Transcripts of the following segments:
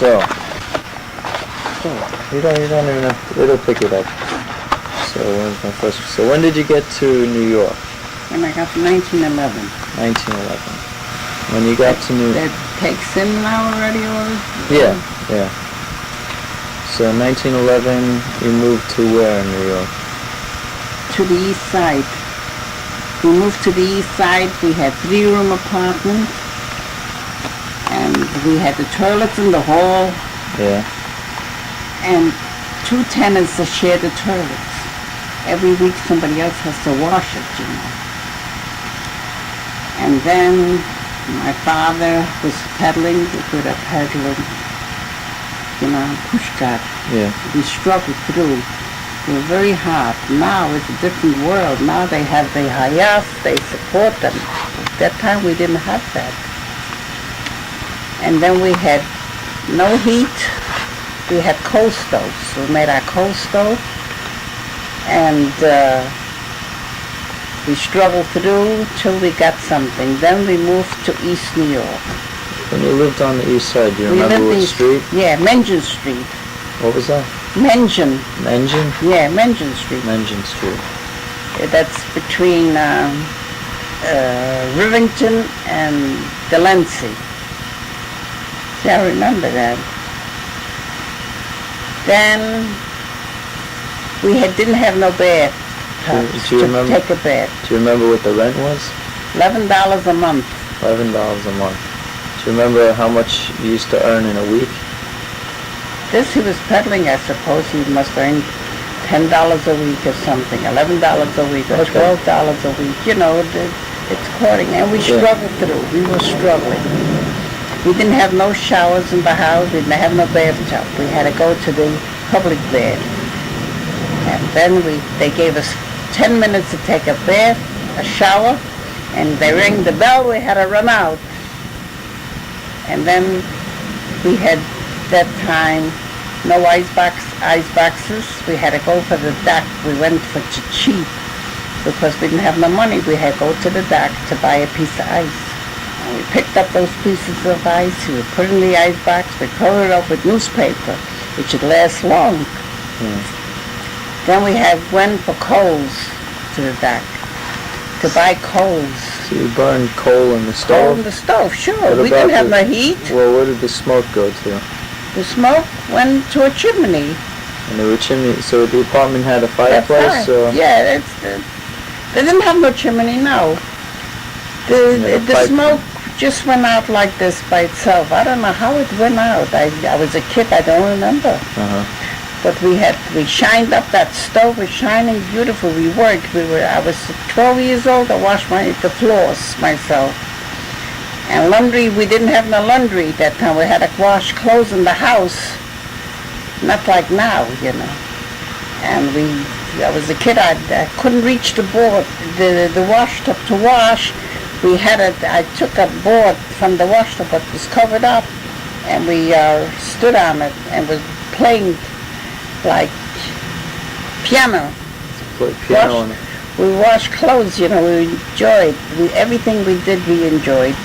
So you don't even have, it'll pick it up. So when's my first? So when did you get to New York? When I got to 1911. 1911. When you got to New York. That takes in now already, or? Yeah, yeah. So 1911, you moved to where in New York? To the east side. We moved to the east side. We had 3-room apartments, and we had the toilets in the hall. Yeah. And 2 tenants that shared the toilets. Every week somebody else has to wash it, you know. And then my father was peddling with a peddler, you know, pushcart. Yeah. We struggled through. They were very hard. Now it's a different world. Now they hire us, they support them. At that time we didn't have that. And then we had no heat. We had coal stoves. We made our coal stove, and we struggled through till we got something. Then we moved to East New York. When you lived on the east side, do you remember what street? Yeah, Mengen Street. What was that? Mengen. Mengen? Yeah, Mengen Street. Mengen Street. That's between Rivington and Delancey. See, I remember that. Then we didn't have no bath Do you remember, take a bath. Do you remember what the rent was? $11 a month. $11 a month. Do you remember how much you used to earn in a week? This he was peddling, I suppose he must earn $10 a week or something, $11 a week or $12 a week. You know, it's according. And we struggled through. We were struggling. We didn't have no showers in the house. We didn't have no bathtub. We had to go to the public bath. And then they gave us 10 minutes to take a bath, a shower, and they rang the bell. We had to run out. And then we had that time no ice boxes. We had to go for the dock. We went for cheap because we didn't have no money. We had to go to the dock to buy a piece of ice. And we picked up those pieces of ice. We put in the ice box. We covered it up with newspaper. It should last long. Then we went for coals to the dock to buy coals. So you burned coal in the stove? Coal in the stove, sure. We didn't have no heat. Well, where did the smoke go to? The smoke went to a chimney. And there were chimneys. So the apartment had a fireplace? Yeah, they didn't have no chimney, no. The smoke just went out like this by itself. I don't know how it went out. I was a kid, I don't remember. But we shined up that stove, was shining beautiful. We worked. I was 12 years old. I washed the floors myself. And laundry, we didn't have no laundry at that time. We had to wash clothes in the house. Not like now, you know. And I was a kid. I couldn't reach the board, the wash tub to wash. I took a board from the wash tub, but it was covered up, and we stood on it and was playing like piano. We washed clothes, you know, we enjoyed. Everything we did, we enjoyed.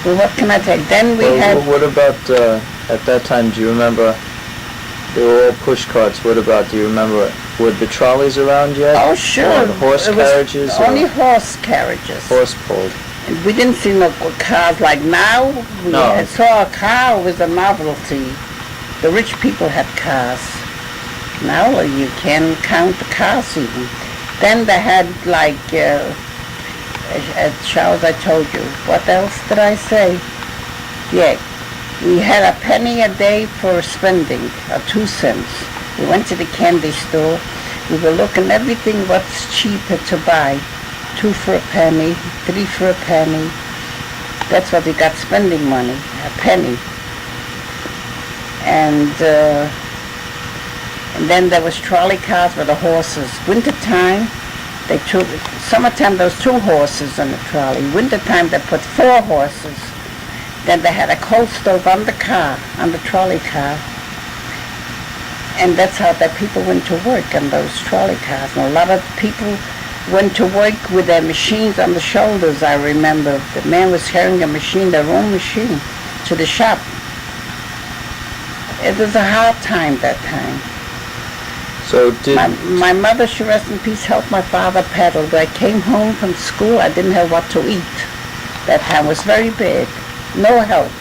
Well, what can I take? Then we had... What about, at that time, do you remember, they were all push carts. What about, do you remember, were the trolleys around yet? Oh, sure. Or horse carriages? Only horse carriages. Horse pulled. And we didn't see no cars like now. We saw a car, it was a novelty. The rich people had cars. Now you can't count the cars even. Then they had like showers, I told you. What else did I say? Yeah, we had a penny a day for spending, or 2 cents. We went to the candy store. We were looking everything what's cheaper to buy. 2 for a penny, 3 for a penny. That's what we got spending money, a penny. And then there was trolley cars with the horses. Wintertime, summertime there was 2 horses on the trolley. Wintertime they put 4 horses. Then they had a coal stove on the car, on the trolley car. And that's how the people went to work on those trolley cars. And a lot of people went to work with their machines on the shoulders, I remember. The man was carrying a machine, their own machine, to the shop. It was a hard time that time. So did My mother, she rest in peace, helped my father paddle. But I came home from school, I didn't have what to eat. That time was very bad. No help.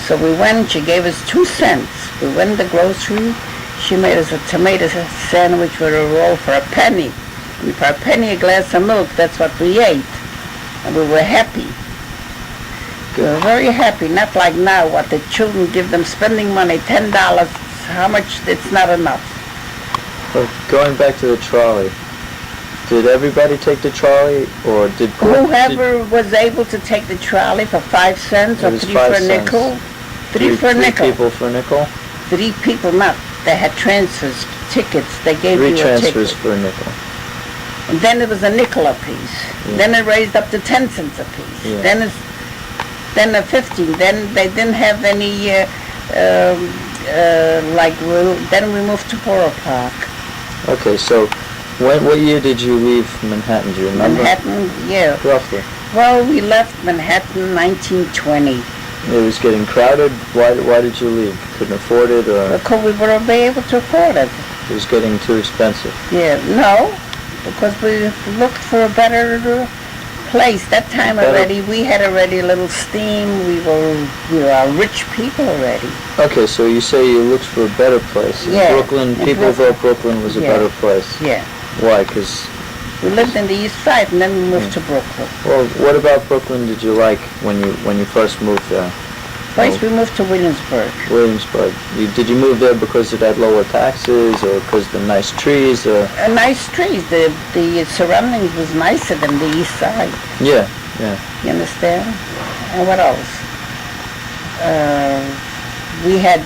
So we went, she gave us 2 cents. We went to the grocery. She made us a tomato sandwich with a roll for a penny. And for a penny, a glass of milk, that's what we ate. And we were happy. We were very happy, not like now, what the children give them spending money, $10, how much, it's not enough. well, going back to the trolley, did everybody take the trolley, or did Whoever was able to take the trolley for 5 cents It or was 3 5 for a nickel, three for a three nickel. people for a nickel? 3 people, not, they had transfers, tickets, they gave 3 you a transfers ticket. for a nickel. And then it was a nickel a piece. Yeah. Then it raised up to 10 cents a piece. Yeah. Then a 15. Then they didn't have any, then we moved to Borough Park. Okay, so what year did you leave Manhattan? Do you remember? Manhattan, yeah. Roughly. Well, we left Manhattan 1920. It was getting crowded. Why did you leave? Couldn't afford it, or Because we wouldn't be able to afford it. it was getting too expensive? Yeah, no, because we looked for a better place. That time Better- already, we had already a little steam. We were rich people already. Okay, so you say you looked for a better place. In Yeah, Brooklyn, in people Brooklyn. thought Brooklyn was a Yeah. better place. Yeah, Why? Because, we lived in the East Side, and then we moved to Brooklyn. well, what about Brooklyn did you like when you first moved there? First, we moved to Williamsburg. Williamsburg. Did you move there because it had lower taxes, or because the nice trees, or? Nice trees. The surroundings was nicer than the East Side. Yeah, yeah. You understand? And what else? We had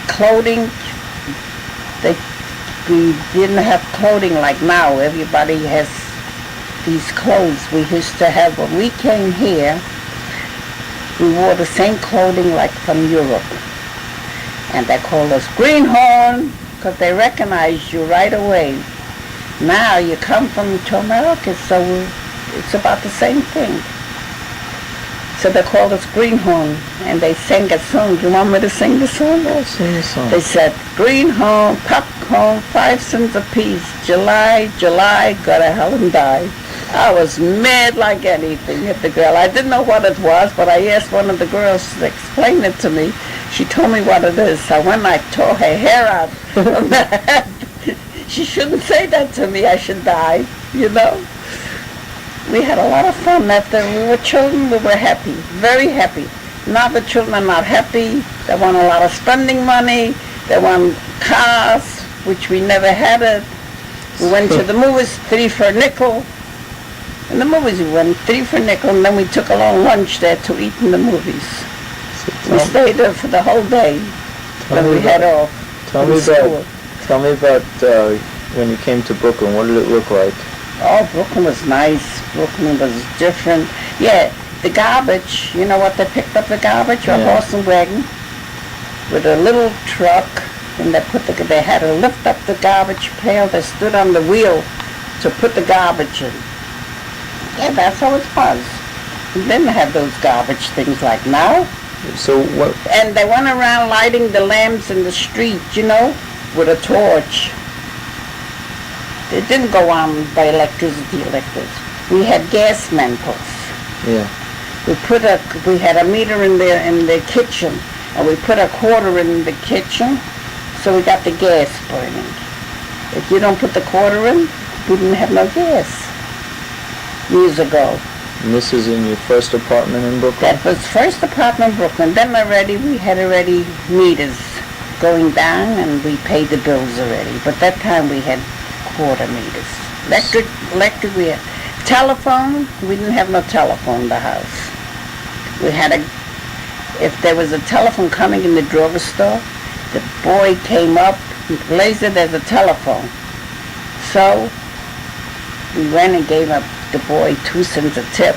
clothing. We didn't have clothing like now. Everybody has these clothes. We used to have, when we came here, we wore the same clothing like from Europe. And they called us greenhorn because they recognized you right away. Now you come to America, so it's about the same thing. So they called us greenhorn, and they sang a song. Do you want me to sing the song? Oh, sing the song. They said, greenhorn, popcorn, 5 cents a piece. July, July, go to hell and die. I was mad like anything at the girl. I didn't know what it was, but I asked one of the girls to explain it to me. She told me what it is. So when I tore her hair out from the head, she shouldn't say that to me. I should die, you know. We had a lot of fun. After we were children, we were happy, very happy. Now the children are not happy. They want a lot of spending money. They want cars, which we never had it. We went to the movies, 3 for a nickel. In the movies we went 3 for a nickel, and then we took a long lunch there to eat in the movies. We stayed there for the whole day when we had off from school. Tell me about when you came to Brooklyn. What did it look like? Oh, Brooklyn was nice. Brooklyn was different. Yeah, the garbage, you know what, they picked up the garbage, a Yeah. horse and wagon with a little truck, and they had to lift up the garbage pail. They stood on the wheel to put the garbage in. Yeah, that's how it was. We didn't have those garbage things like now. So what? And they went around lighting the lamps in the street, you know, with a torch. It didn't go on by electricity like this. We had gas mantles. Yeah. We had a meter in the kitchen, and we put a quarter in the kitchen, so we got the gas burning. If you don't put the quarter in, we didn't have no gas years ago. And this is in your first apartment in Brooklyn? That was first apartment in Brooklyn. Then we had meters going down, and we paid the bills already. But that time we had quarter meters. Electric we had. Telephone, we didn't have no telephone in the house. We had if there was a telephone coming in the drugstore, the boy came up, laser, there's a telephone. So we went and gave up the boy 2 cents a tip.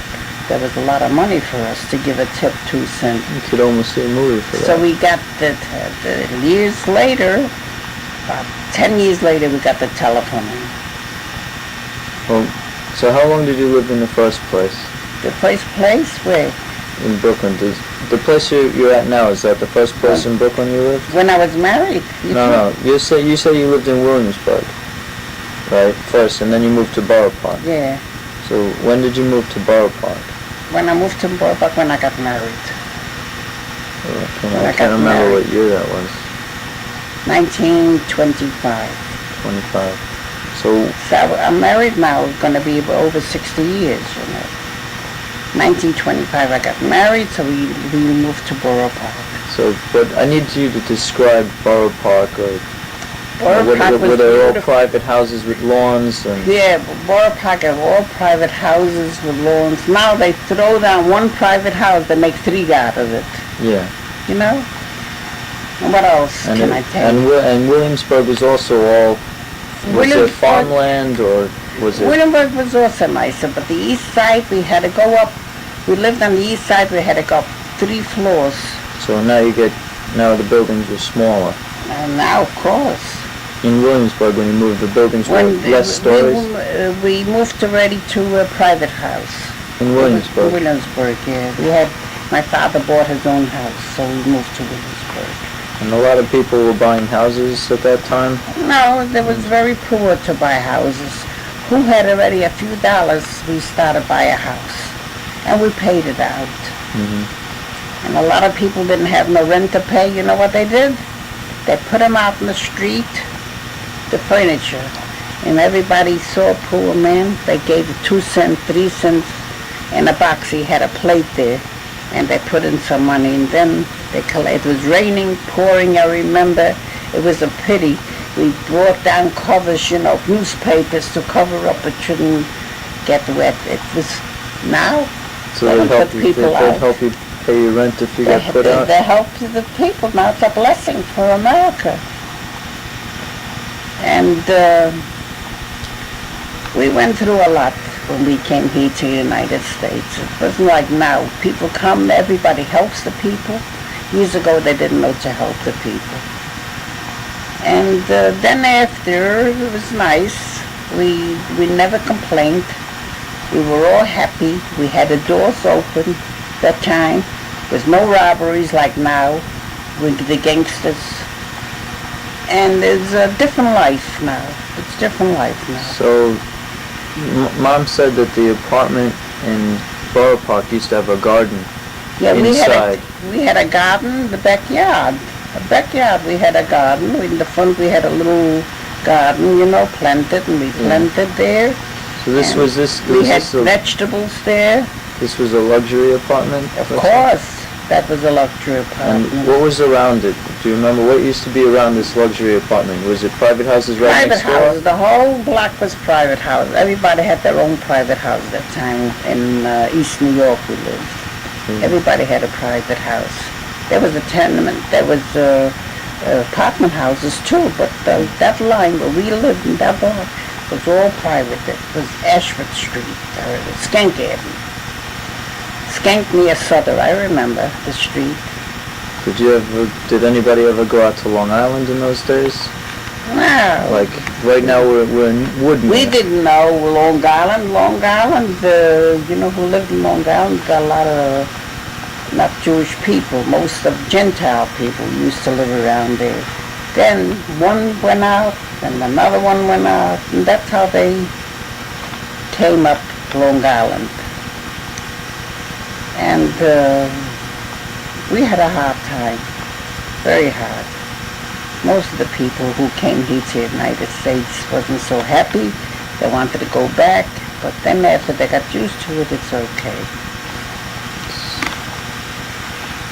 That was a lot of money for us to give a tip 2 cents. You could almost see a movie for that. So we got the years later, about 10 years later, we got the telephone in. Well, so how long did you live in the first place? The first place where in Brooklyn. The place you're at now, is that the first place in Brooklyn you lived? When I was married. No. You say you lived in Williamsburg, right? First, and then you moved to Borough Park. Yeah. So when did you move to Borough Park? When I moved to Borough Park, when I got married. I can't remember what year that was. 1925. 25. So I'm married now, going to be over 60 years, 1925 I got married, so we moved to Borough Park. So, but I need you to describe Borough Park, or Borough Park was were they all beautiful. private houses with lawns? And Yeah, Borough Park have all private houses with lawns. Now they throw down one private house, they make three out of it, yeah. And what else And can I tell you? and Williamsburg was also all, was it farmland, or was it? Williamsburg was also nicer, but the east side we had to go up. We lived on the east side, we had to go up 3 floors. So now the buildings were smaller. And now, of course. In Williamsburg, when you moved, the buildings were less stories? We moved already to a private house. In Williamsburg? In Williamsburg, yeah. My father bought his own house, so we moved to Williamsburg. And a lot of people were buying houses at that time? No, they was very poor to buy houses. Who had already a few dollars, we started buy a house. And we paid it out. Mm-hmm. And a lot of people didn't have no rent to pay. You know what they did? They put them out in the street, the furniture. And everybody saw a poor man, they gave 2 cents, 3 cents in a box. He had a plate there. And they put in some money, and then it was raining, pouring, I remember. It was a pity. We brought down covers, newspapers to cover up. It shouldn't get wet. It was now. So they'd help you pay your rent if you got put out? They helped the people. Now it's a blessing for America. And we went through a lot when we came here to the United States. It wasn't like now. People come, everybody helps the people. Years ago they didn't know to help the people. And then after, it was nice. We never complained. We were all happy. We had the doors open that time. There's no robberies like now with the gangsters. And it's a different life now. It's different life now. So, Mom said that the apartment in Borough Park used to have a garden inside. We had a garden, the backyard. A backyard, we had a garden. In the front we had a little garden, planted, and we planted there. So we had vegetables there. This was a luxury apartment? Of course, that was a luxury apartment. And what was around it? Do you remember what used to be around this luxury apartment? Was it private houses right next door? Private houses. The whole block was private houses. Everybody had their own private house at that time. In East New York we lived. Mm-hmm. Everybody had a private house. There was a tenement. There was apartment houses too, but that line where we lived in that block was all private. It was Ashford Street, or Skank Avenue. Skank near Sutter, I remember the street. Did anybody ever go out to Long Island in those days? No. Like, right now we're in Woodmere. We didn't know Long Island, who lived in Long Island got a lot of, not Jewish people, most of Gentile people used to live around there. Then one went out, and another one went out, and that's how they came up to Long Island. And we had a hard time, very hard. Most of the people who came here to the United States wasn't so happy. They wanted to go back, but then after they got used to it, it's okay.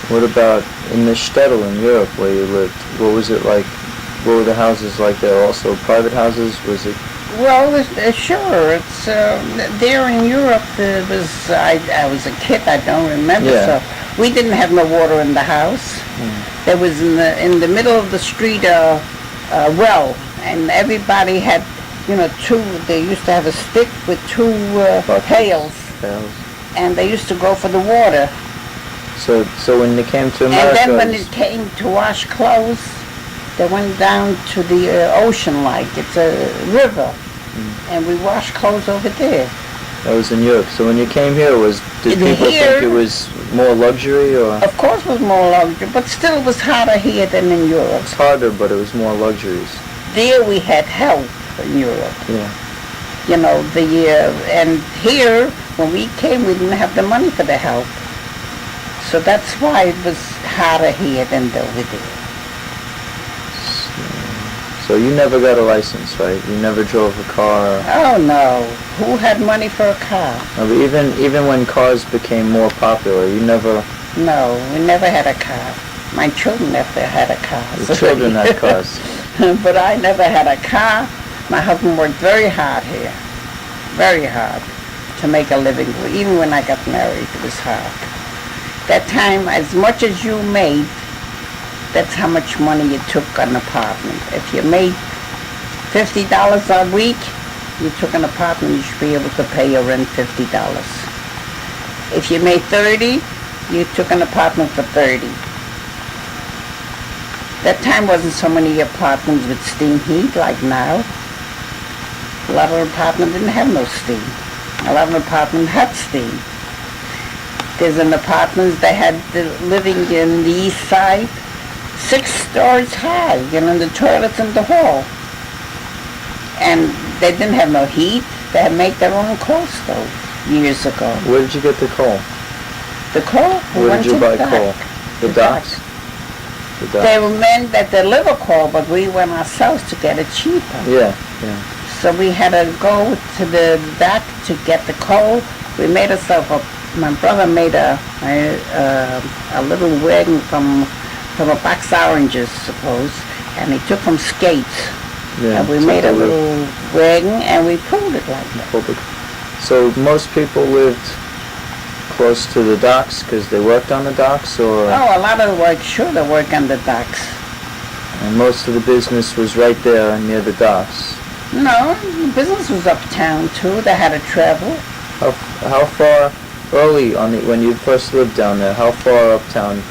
What about in the shtetl in Europe where you lived? What was it like? What were the houses like there? Also private houses? Was it? Well, sure. It's there in Europe. It was. I was a kid. I don't remember. Yeah. So we didn't have no water in the house. Mm. There was in the middle of the street a well, and everybody had, two. They used to have a stick with 2 pails, and they used to go for the water. So when they came to America... And then when it came to wash clothes, they went down to the ocean, like it's a river, and we washed clothes over there. That was in Europe. So when you came here, did people think it was more luxury, or? Of course, it was more luxury, but still, it was harder here than in Europe. It's harder, but it was more luxuries. There, we had help in Europe. Yeah. You know, and here, when we came, we didn't have the money for the help. So that's why it was harder here than over there. So you never got a license, right? You never drove a car? Oh, no. Who had money for a car? No, but even when cars became more popular, you never... No, we never had a car. My children never had a car. Your children had cars. But I never had a car. My husband worked very hard here. Very hard to make a living. Even when I got married, it was hard. That time, as much as you made, that's how much money you took an apartment. If you made $50 a week, you took an apartment, you should be able to pay your rent $50. If you made 30, you took an apartment for 30. That time wasn't so many apartments with steam heat like now. A lot of apartments didn't have no steam. A lot of apartments had steam. There's an apartment that had living in the east side, 6 stories high, the toilets in the hall. And they didn't have no heat. They had made their own coal stove years ago. Where did you get the coal? The coal? Where did you buy coal? The docks? The docks. They were meant that deliver coal, but we went ourselves to get it cheaper. Yeah. So we had to go to the dock to get the coal. We made ourselves my brother made a little wagon from a box of oranges, suppose, and he took some skates. Yeah, and we made a little wagon, and we pulled it like that. So most people lived close to the docks because they worked on the docks, or? Oh, a lot of the work, sure, they work on the docks. And most of the business was right there near the docks? No, the business was uptown, too. They had to travel. How far, early on when you first lived down there, how far uptown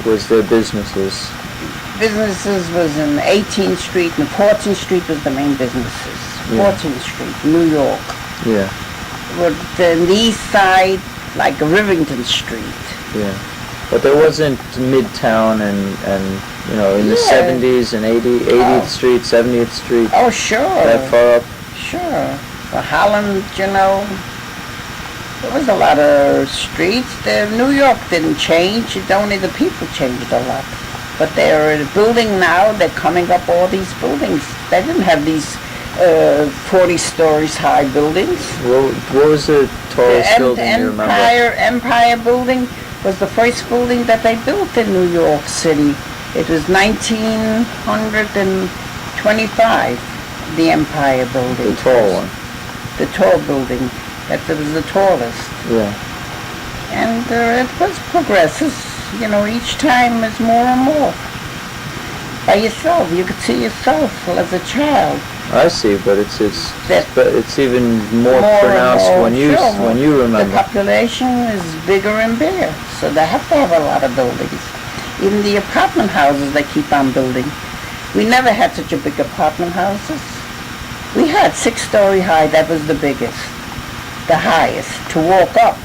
was their businesses? Businesses was in 18th Street and 14th Street was the main businesses. Yeah. 14th Street, New York. Yeah. With the east side, like Rivington Street. Yeah. But there wasn't Midtown and in the 70s and 80th Street, 70th Street. Oh, sure. That far up? Sure. For Holland, there was a lot of streets. New York didn't change. Only the people changed a lot. But they're building now. They're coming up all these buildings. They didn't have these 40 stories high buildings. What was the tallest building you remember? Empire Building was the first building that they built in New York City. It was 1925, the Empire Building. The tall one. The tall building. That was the tallest. Yeah. And it was progressive. Each time is more and more. By yourself, you could see yourself as a child. I see, but it's even more pronounced when you remember. The population is bigger and bigger, so they have to have a lot of buildings. Even the apartment houses they keep on building. We never had such a big apartment houses. We had 6-story high. That was the biggest, the highest to walk up.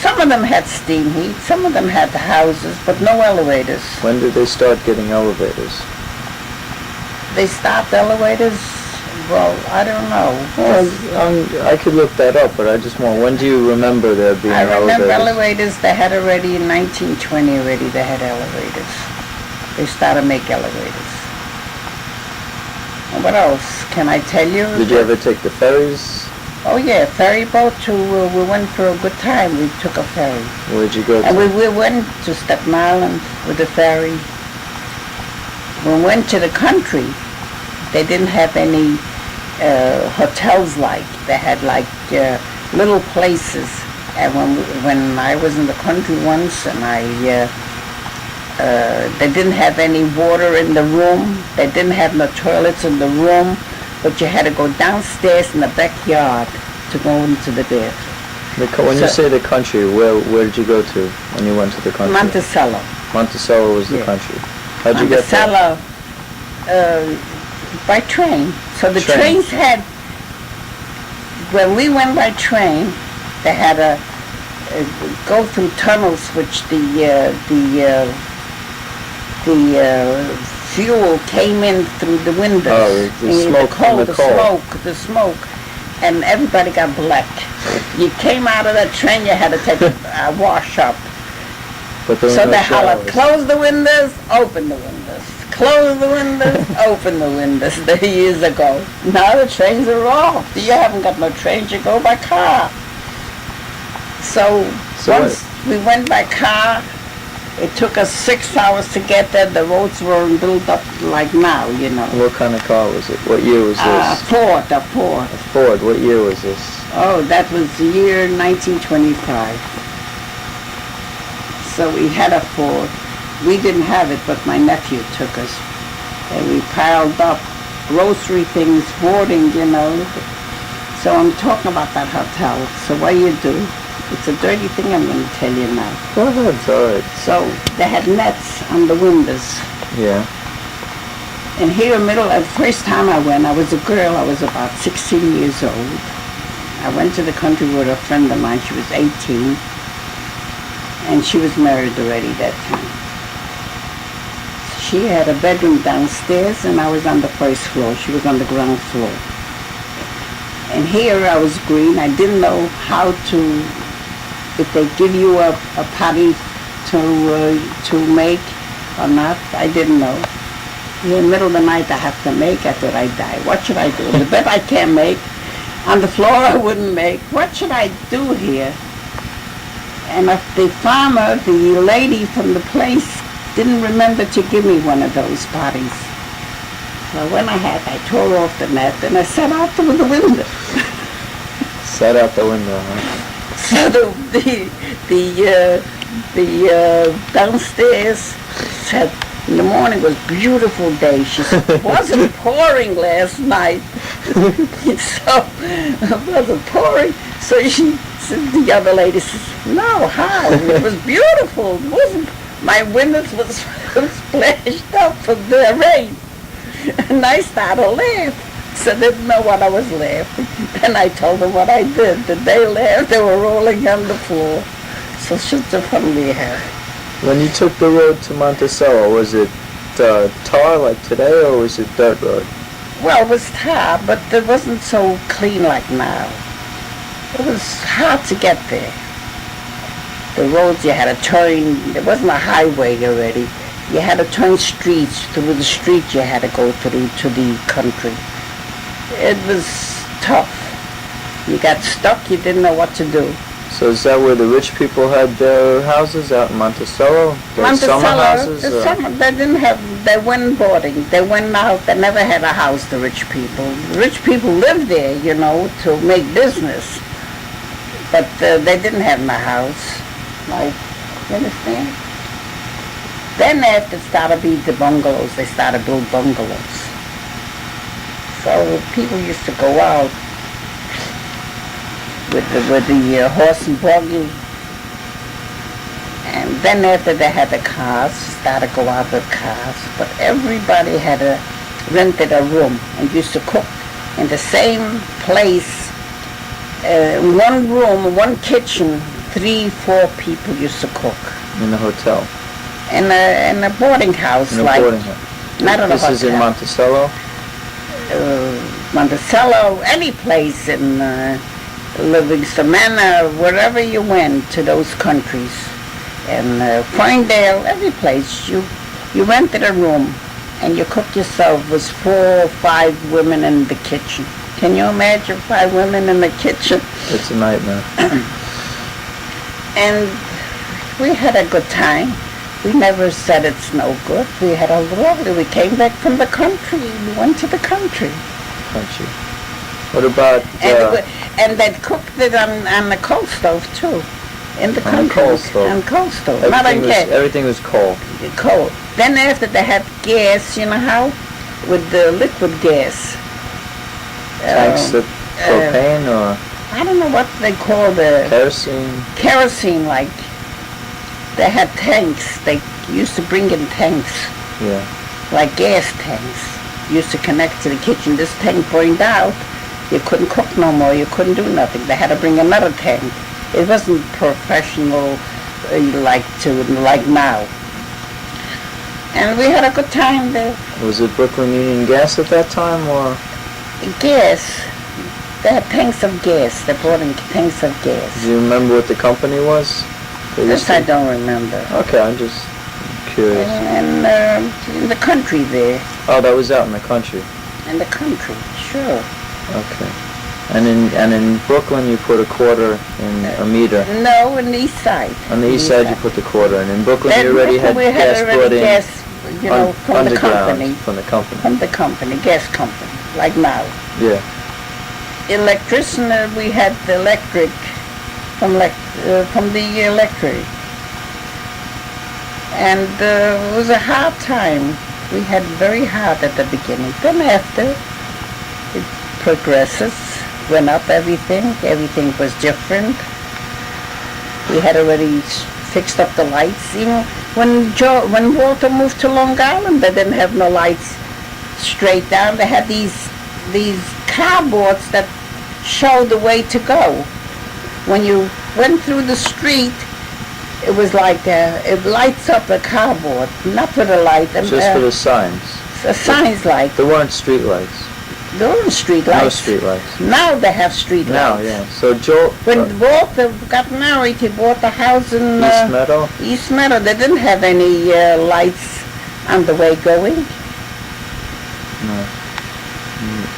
Some of them had steam heat. Some of them had the houses, but no elevators. When did they start getting elevators? They stopped elevators? Well, I don't know. Well, I could look that up, but I just want, when do you remember there being elevators? I remember elevators, they had already, in 1920 already, they had elevators. They started to make elevators. And what else can I tell you? Did you ever take the ferries? Oh yeah, ferry boat too. We went for a good time. We took a ferry. Where'd you go to? And we went to Staten Island with the ferry. We went to the country. They didn't have any hotels like. They had like little places. And when I was in the country once, and they didn't have any water in the room. They didn't have no toilets in the room. But you had to go downstairs in the backyard to go into the bathroom. When you say the country, where did you go to when you went to the country? Monticello. Monticello was the country. How'd you get there? Monticello, by train. So the trains had when we went by train, they had to go through tunnels which the fuel came in through the windows. Oh, the smoke from the coal. The smoke, and everybody got black. You came out of that train, you had to take a wash up. But there were So no they hollered, showers. close the windows, open the windows. Close the windows, open the windows. Years ago. Now the trains are off. You haven't got no trains, you go by car. So once we went by car, it took us 6 hours to get there. The roads weren't built up like now, you know. What kind of car was it? What year was this? Ford. A Ford. What year was this? Oh, that was the year 1925. So we had a Ford. We didn't have it, but my nephew took us. And we piled up grocery things, boarding, you know. So I'm talking about that hotel. So what you do, it's a dirty thing I'm going to tell you now. Go ahead, it's all right. So they had nets on the windows. Yeah. And here in the middle, the first time I went, I was a girl, I was about 16 years old. I went to the country with a friend of mine, she was 18. And she was married already that time. She had a bedroom downstairs and I was on the first floor. She was on the ground floor. And here I was green. I didn't know how to, if they give you a patty to make or not. I didn't know. In the middle of the night I have to make. I thought I'd die. What should I do? In the bed I can't make. On the floor I wouldn't make. What should I do here? And if the farmer, the lady from the place, didn't remember to give me one of those potties. So when I tore off the net and I sat out through the window. Sat out the window, huh? So the downstairs said, in the morning was a beautiful day. She said, it wasn't pouring last night. So it wasn't pouring. So the other lady says, no, how? It was beautiful. It wasn't. My windows was splashed up from the rain. And I started to laugh. So they didn't know what I was laughing. And I told them what I did. And they laughed. They were rolling on the floor. So such a fun we had. When you took the road to Monticello, was it tar like today or was it dirt road? Well, it was tar, but it wasn't so clean like now. It was hard to get there. The roads you had to turn, there wasn't a highway already. You had to turn streets. Through the street you had to go through to the country. It was tough. You got stuck, you didn't know what to do. So is that where the rich people had their houses, out in Monticello? Their summer houses? They went boarding. They went out. They never had a house, the rich people. The rich people lived there, you know, to make business. But they didn't have a house. Like, you understand? Then after it started being the bungalows, they started build bungalows. So people used to go out with the horse and buggy. And then after they had the cars, started to go out with cars. But everybody had rented a room and used to cook in the same place. One room, one kitchen, 3-4 people used to cook. In the hotel? In a boarding house. In a boarding house. Not in a hotel. This is in Monticello? Monticello, any place in Livingston Manor, wherever you went to those countries. And Ferndale, every place. You rented a room and you cooked yourself. It was 4 or 5 women in the kitchen. Can you imagine 5 women in the kitchen? It's a nightmare. And we had a good time. We never said it's no good. We had a lovely, we came back from the country. We went to the country. Country. What about... and they cooked it on the coal stove too. In the country. On coal stove. On coal stove. Everything was coal. Coal. Then after they had gas, you know how? With the liquid gas. Tanks of propane or... I don't know what they call the... Kerosene? Kerosene, like. They had tanks. They used to bring in tanks. Yeah. Like gas tanks. Used to connect to the kitchen. This tank burned out. You couldn't cook no more. You couldn't do nothing. They had to bring another tank. It wasn't professional like now. And we had a good time there. Was it Brooklyn Union Gas at that time, or? Gas. They had tanks of gas. They brought in tanks of gas. Do you remember what the company was? This I don't remember. Okay, I'm just curious. And in the country there. Oh, that was out in the country. In the country, sure. Okay. And in Brooklyn, you put a quarter in a meter. No, on the east side. On the east side, you put the quarter, and in Brooklyn, In you already Brooklyn, had gas brought in. Gas, you know, from the company. From the company. From the company, gas company, like now. Yeah. Electricity, we had the electric from the electric. And it was a hard time. We had very hard at the beginning. Then after, it progresses, went up everything was different. We had already fixed up the lights. Even when Walter moved to Long Island, they didn't have no lights straight down. They had these cardboards that showed the way to go. When you went through the street, it was like it lights up the cardboard, not for the light. Just for the signs. The signs light. There weren't street lights. There weren't street lights. No street lights. Now they have street lights. Now, yeah. So Joel... When Walter got married, he bought the house in... East Meadow? East Meadow. They didn't have any lights on the way going. No.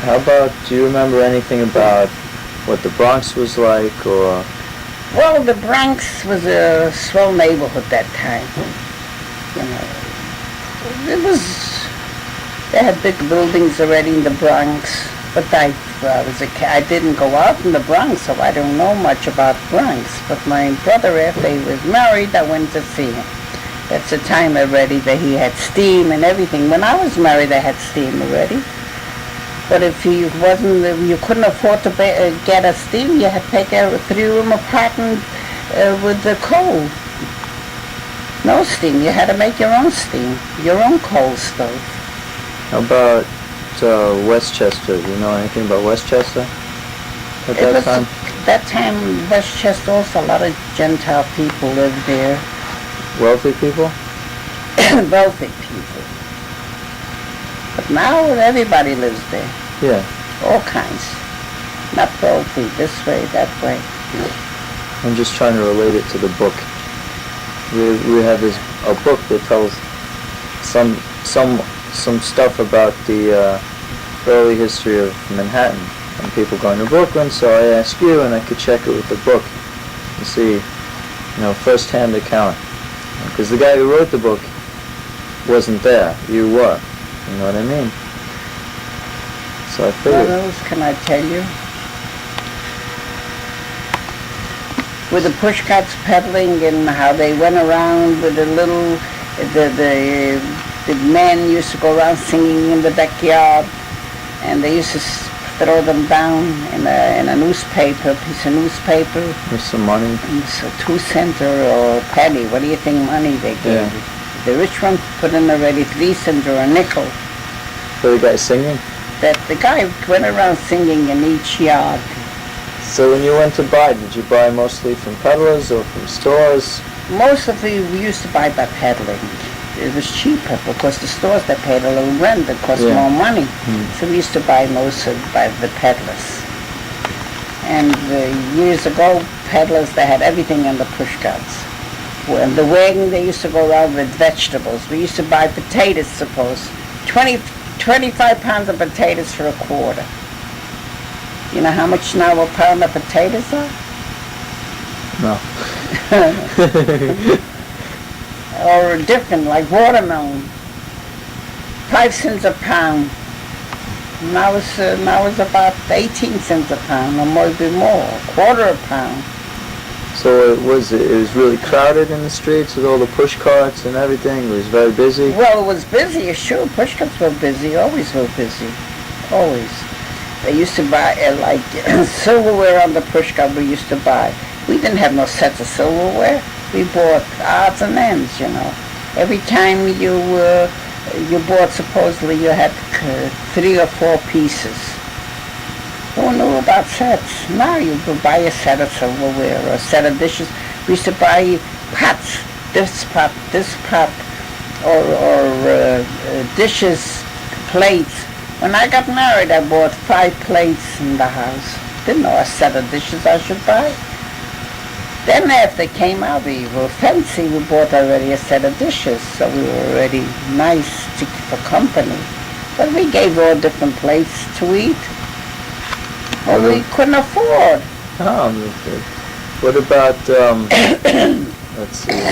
How about, do you remember anything about what the Bronx was like, or... Well, the Bronx was a swell neighborhood that time. You know, it was... They had big buildings already in the Bronx, but I was a kid. I didn't go out in the Bronx, so I don't know much about Bronx. But my brother, after he was married, I went to see him. That's the time already that he had steam and everything. When I was married, I had steam already. But if you couldn't afford to get a steam, you had to take a 3-room apartment with the coal. No steam. You had to make your own steam, your own coal stove. How about Westchester? Do you know anything about Westchester at that time? That time, Westchester, also a lot of Gentile people lived there. Wealthy people? Wealthy people. But now everybody lives there. Yeah. All kinds. Not wealthy, this way, that way. I'm just trying to relate it to the book. We have a book that tells some stuff about the early history of Manhattan and people going to Brooklyn, so I asked you, and I could check it with the book and see, first-hand account. Because the guy who wrote the book wasn't there. You were. You know what I mean? So I figured... What else can I tell you? With the push carts pedaling and how they went around with the little... The men used to go around singing in the backyard, and they used to throw them down in a newspaper, piece of newspaper. With some money. It's a 2-cent or a penny. What do you think money they gave? Yeah. The rich ones put in already 3 cents or a nickel. For the guy singing? That the guy went around singing in each yard. So when you went to buy, did you buy mostly from peddlers or from stores? Most of we used to buy by peddling. It was cheaper because the stores that paid a little rent, it cost more money. So we used to buy most by the peddlers. And years ago, peddlers, they had everything in the push carts. When the wagon, they used to go around with vegetables. We used to buy potatoes, suppose. 25 pounds of potatoes for a quarter. You know how much now a pound of potatoes are? No. Or different, like watermelon. 5 cents a pound. Now it's about 18 cents a pound, or maybe more, quarter a pound. So it was really crowded in the streets with all the push carts and everything. It was very busy. Well, it was busy, sure. Push carts were busy, always were busy, always. They used to buy like silverware on the push cart. We used to buy. We didn't have no sets of silverware. We bought odds and ends, Every time you bought, supposedly you had 3 or 4 pieces. Who knew knew about sets. Now you could buy a set of silverware or a set of dishes. We used to buy pots, this pot, or dishes, plates. When I got married, I bought 5 plates in the house. Didn't know a set of dishes I should buy. Then after they came out, we were fancy. We bought already a set of dishes, so we were already nice for company. But we gave all different plates to eat. Well, we couldn't afford. Oh, okay. What about, let's see.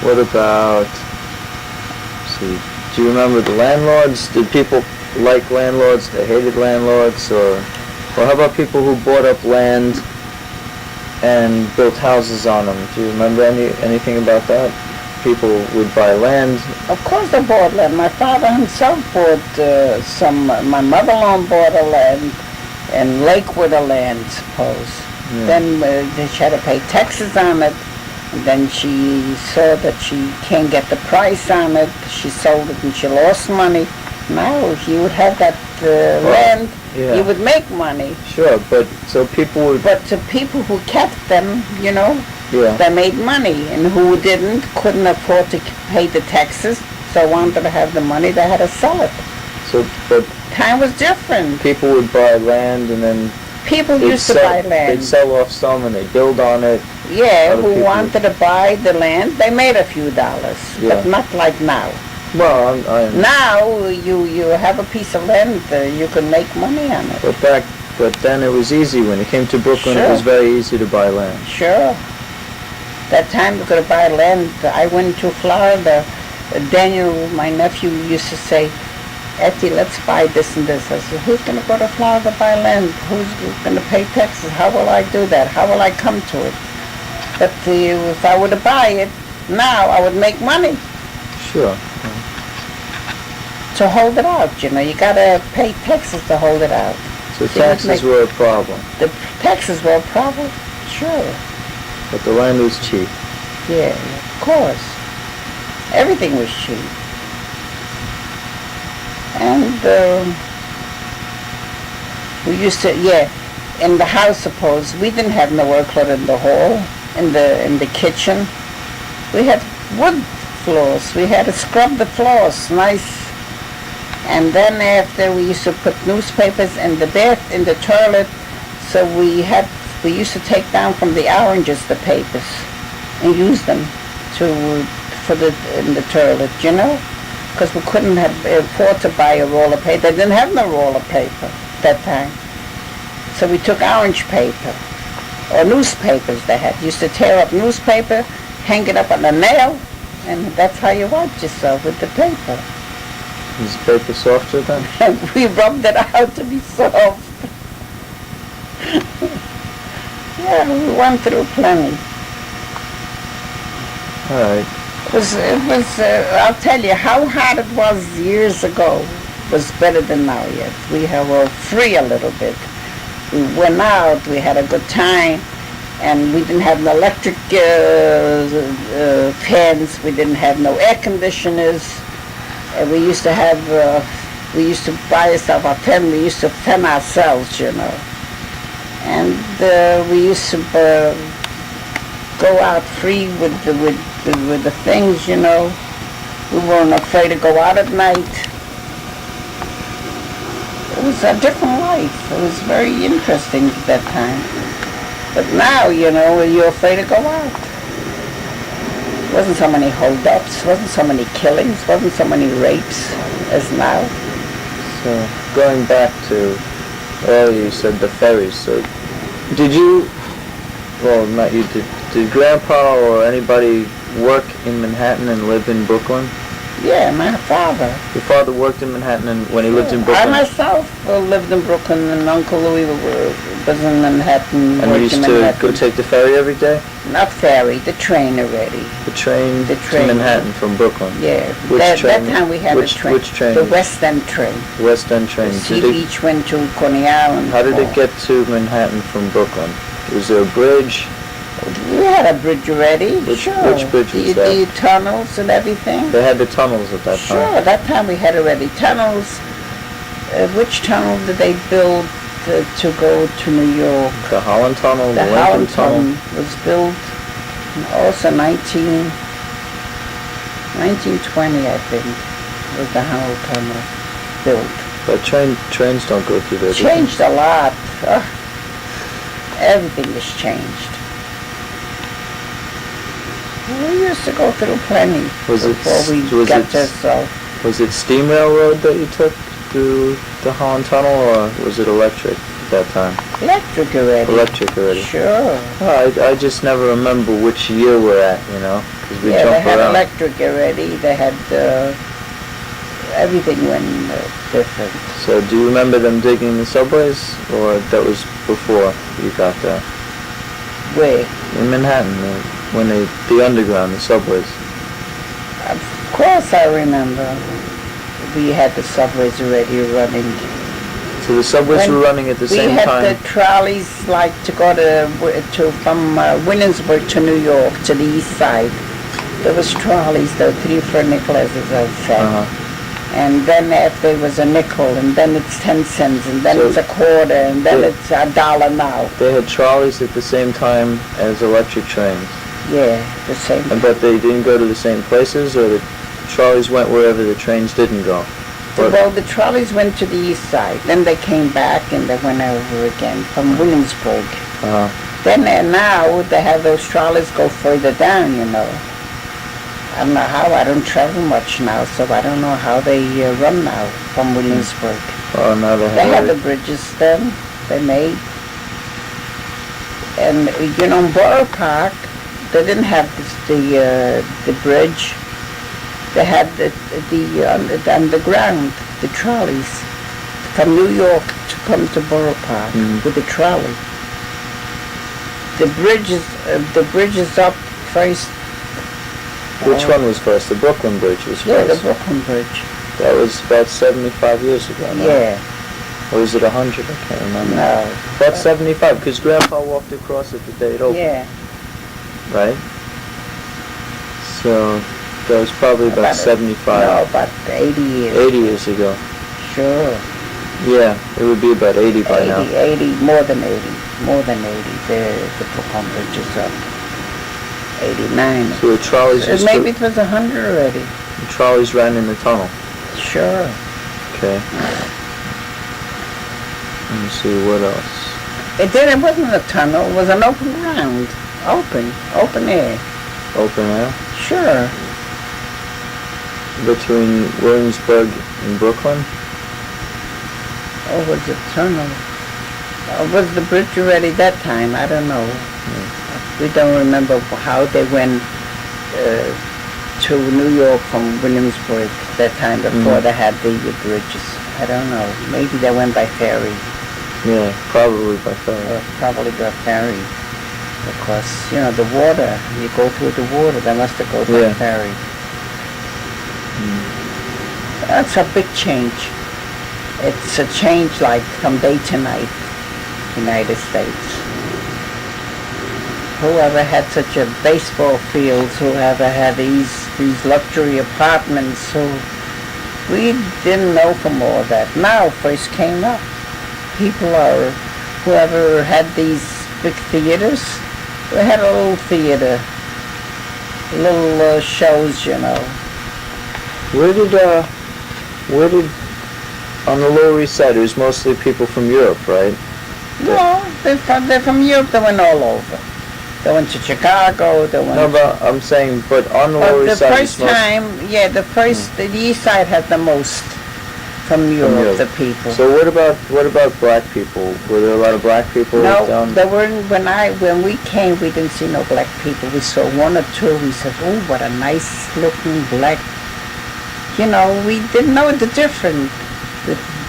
What about, let's see, do you remember the landlords? Did people like landlords? They hated landlords? Or how about people who bought up land and built houses on them? Do you remember anything about that? People would buy land. Of course they bought land. My father himself bought some. My mother-in-law bought a land in Lakewood, a land, suppose. Yeah. Then she had to pay taxes on it. And then she saw that she can't get the price on it. She sold it and she lost money. Now, if you would have that land, yeah, you would make money. Sure, but so people would... But the people who kept them, you know, yeah, they made money, and who didn't, couldn't afford to pay the taxes, so wanted to have the money, they had to sell it. So, but Time was different. people would buy land and then People they'd used to sell, buy land. they'd sell off some and they'd build on it. Yeah, Other who people- wanted to buy the land, they made a few dollars, Yeah. but not like now. Well, Now, you have a piece of land, you can make money on it. but then it was easy. When it came to Brooklyn, it was Sure. very easy to buy land. Sure. That time you could buy land. I went to Florida. Daniel, my nephew, used to say, Ettie, let's buy this and this. I said, who's going to go to Florida to buy land? Who's going to pay taxes? How will I do that? How will I come to it? But if I were to buy it now, I would make money Sure. to hold it out. You know, you got to pay taxes to hold it out. So would taxes make- were a problem, The taxes were a problem. Sure. but the land was cheap. Yeah, of course. Everything was cheap. And we used to, in the house, suppose, we didn't have no workload in the hall, in the kitchen. We had wood floors. We had to scrub the floors nice. And then after, we used to put newspapers in the toilet, so we used to take down from the oranges the papers and use them in the toilet, you know? Because we couldn't afford to buy a roll of paper. They didn't have no roll of paper that time. So we took orange paper, or newspapers they had. Used to tear up newspaper, hang it up on a nail, and that's how you wiped yourself with the paper. Was the paper softer then? And we rubbed it out to be soft. Yeah, we went through plenty. All right. I'll tell you, how hard it was years ago was better than now yet. We were free a little bit. We went out, we had a good time, and we didn't have no electric fans, we didn't have no air conditioners. We used to buy ourselves a fan, we used to fan ourselves, you know. And we used to go out free with the things, you know. We weren't afraid to go out at night. It was a different life. It was very interesting at that time. But now, you know, you're afraid to go out. Wasn't so many hold-ups, wasn't so many killings, wasn't so many rapes as now. So going back to earlier, you said the ferries. So did you? Well, not you. Did Grandpa or anybody work in Manhattan and live in Brooklyn? Yeah, my father. Your father worked in Manhattan when he lived in Brooklyn? I myself lived in Brooklyn, and Uncle Louis was in Manhattan. And you used to go take the ferry every day? Not ferry, the train already. The train to Manhattan from Brooklyn? Yeah. Which train? That time we had a train. Which train? The West End train. West End train. Sea Beach went to Coney Island. How did it get to Manhattan from Brooklyn? Was there a bridge? We had a bridge already. Which bridge was the, that? The tunnels and everything. They had the tunnels at that time? Sure, that time we had already tunnels. Which tunnel did they build to go to New York? The Holland Tunnel, The the Holland Lincoln Tunnel. Tunnel was built also 1920, I think, was the Holland Tunnel built. But trains don't go through there. do they? Changed a lot. Everything has changed. We used to go through plenty before we got to South. Was it steam railroad that you took through the Holland Tunnel, or was it electric at that time? Electric already. Electric already. Sure. Well, I just never remember which year we're at, you know, because we Yeah, jump they had around. electric already. They had everything went different. So do you remember them digging the subways, or that was before you got there? Where? In Manhattan, when the underground, the subways. Of course I remember. We had the subways already running. So the subways were running at the same We had time? the trolleys like to go from Williamsburg to New York to the east side. There was trolleys, there were 3 for nickels, as I said. Uh-huh. And then after it was a nickel, and then it's 10 cents, and then So it's a quarter, and then they- it's $1 now. They had trolleys at the same time as electric trains. Yeah, the same. But they didn't go to the same places, or the trolleys went wherever the trains didn't go? Or- Well, the trolleys went to the east side. Then they came back and they went over again from Williamsburg. Uh-huh. Then now they have those trolleys go further down, you know. I don't know how. I don't travel much now, so I don't know how they run now from Williamsburg. Oh, now they They have had the bridges then, they made. And, you know, in Borough Park, they didn't have the bridge. They had the underground, the trolleys, from New York to come to Borough Park with the trolley. The bridge is up first. Which one was first? The Brooklyn Bridge was first. Yeah, the Brooklyn Bridge. That was about 75 years ago, no? Yeah. Or was it 100? I can't remember. No. About 75, because Grandpa walked across it the day it opened, Yeah. right? So that was probably about 75, No, about 80 years. 80 years ago. Sure. Yeah, it would be about 80 by now. 80, more than 80. More than 80. The Brooklyn Bridge is up. 89. So the trolleys used Maybe to, it was 100 already. the trolleys ran in the tunnel. Sure. Okay. Let me see what else. It wasn't a tunnel. It was an open ground. Open air. Open air Sure. between Williamsburg and Brooklyn. Or was it tunnel? Or was the bridge already that time? I don't know. We don't remember how they went to New York from Williamsburg that time before they had the bridges. I don't know. Maybe they went by ferry. Yeah, probably by ferry. Or probably by ferry. Because, you know, the water, you go through the water, they must have gone by Yeah. ferry. That's a big change. It's a change like from day to night, United States. Whoever had such a baseball field, whoever had these luxury apartments, we didn't know from all that. Now first came up. People are, whoever had these big theaters, we had a little theater, little shows, you know. Where did, on the Lower East Side, it was mostly people from Europe, right? No, they're from Europe, they went all over. They went to Chicago, they went... No, but I'm saying, but on the Lower the East Side, first time, yeah, the East Side had the most from Europe, the people. So what about black people? Were there a lot of black people No, down? there weren't. When we came, we didn't see no black people. We saw one or two. We said, "Oh, what a nice looking black." You know, we didn't know the difference.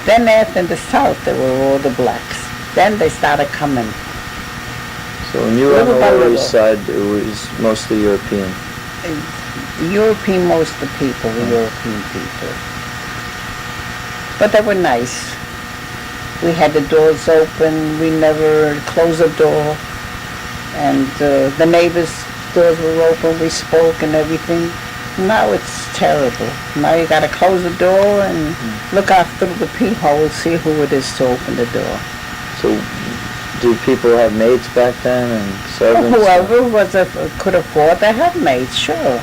Then after in the South, there were all the blacks. Then they started coming. So when you were on the Little by Lower little. East Side, it was mostly European. The European, most of the people were European people. But they were nice. We had the doors open. We never closed the door. And the neighbors' doors were open. We spoke and everything. Now it's terrible. Now you gotta close the door and look out through the peephole, see who it is to open the door. So, do people have maids back then and servants? Whoever could afford to have maids, sure.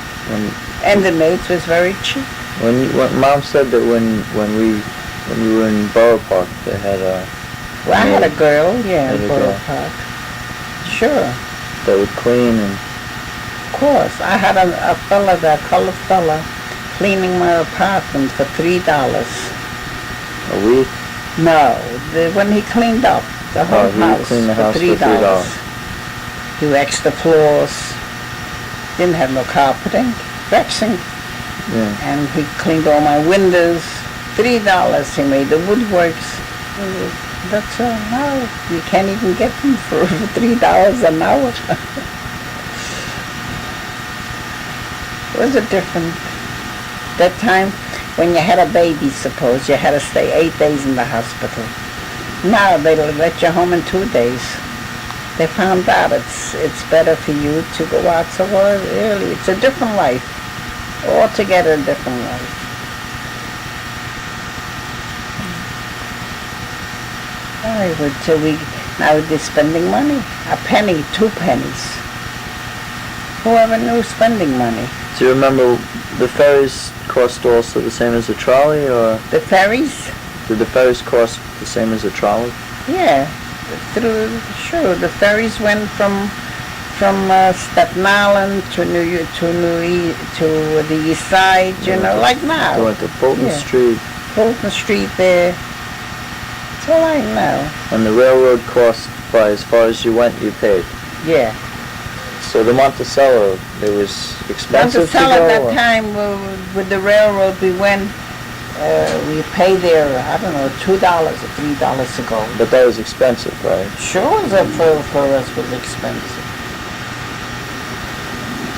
And the maids was very cheap. When Mom said that when you were in Borough Park, they had a. Well, I had a girl, yeah, in Borough Park. Sure. That would clean and. Of course, I had a fella, a colored fella, cleaning my apartment for $3. A week? No, when he cleaned up the whole house, cleaned the house for $3. He waxed the floors. Didn't have no carpeting, waxing. Yeah. And he cleaned all my windows. $3. He made the woodworks. That's all. Now you can't even get them for $3 an hour. It was a different. That time when you had a baby, suppose you had to stay 8 days in the hospital. Now they'll let you home in 2 days. They found out it's better for you to go out so early. It's a different life. Altogether a different life. Now they're spending money. A penny, 2 pennies. Whoever knew spending money? Do you remember the ferries cost also the same as a trolley, or? The ferries? Did the ferries cost the same as a trolley? Yeah, sure. The ferries went from Staten Island to the east side, like now. They went to Fulton Street. Fulton Street there. That's all I know. And the railroad cost by as far as you went, you paid. Yeah. So the Monticello, it was expensive to go? Monticello at that time, with the railroad, we paid there, I don't know, $2 or $3 to go. But that was expensive, right? Sure, for us was expensive.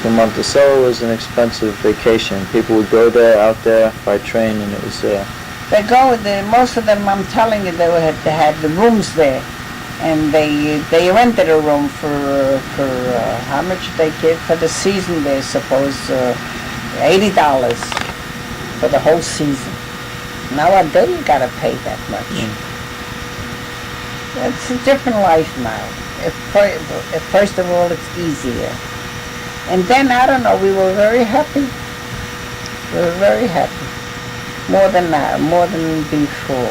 So Monticello was an expensive vacation. People would go there, out there by train, and it was. Most of them, I'm telling you, they had the rooms there, and they rented a room for how much they give for the season? They suppose $80 for the whole season. Nowadays you gotta pay that much. It's a different life now. First of all, it's easier. And then, I don't know, we were very happy. We were very happy. More than now, more than before.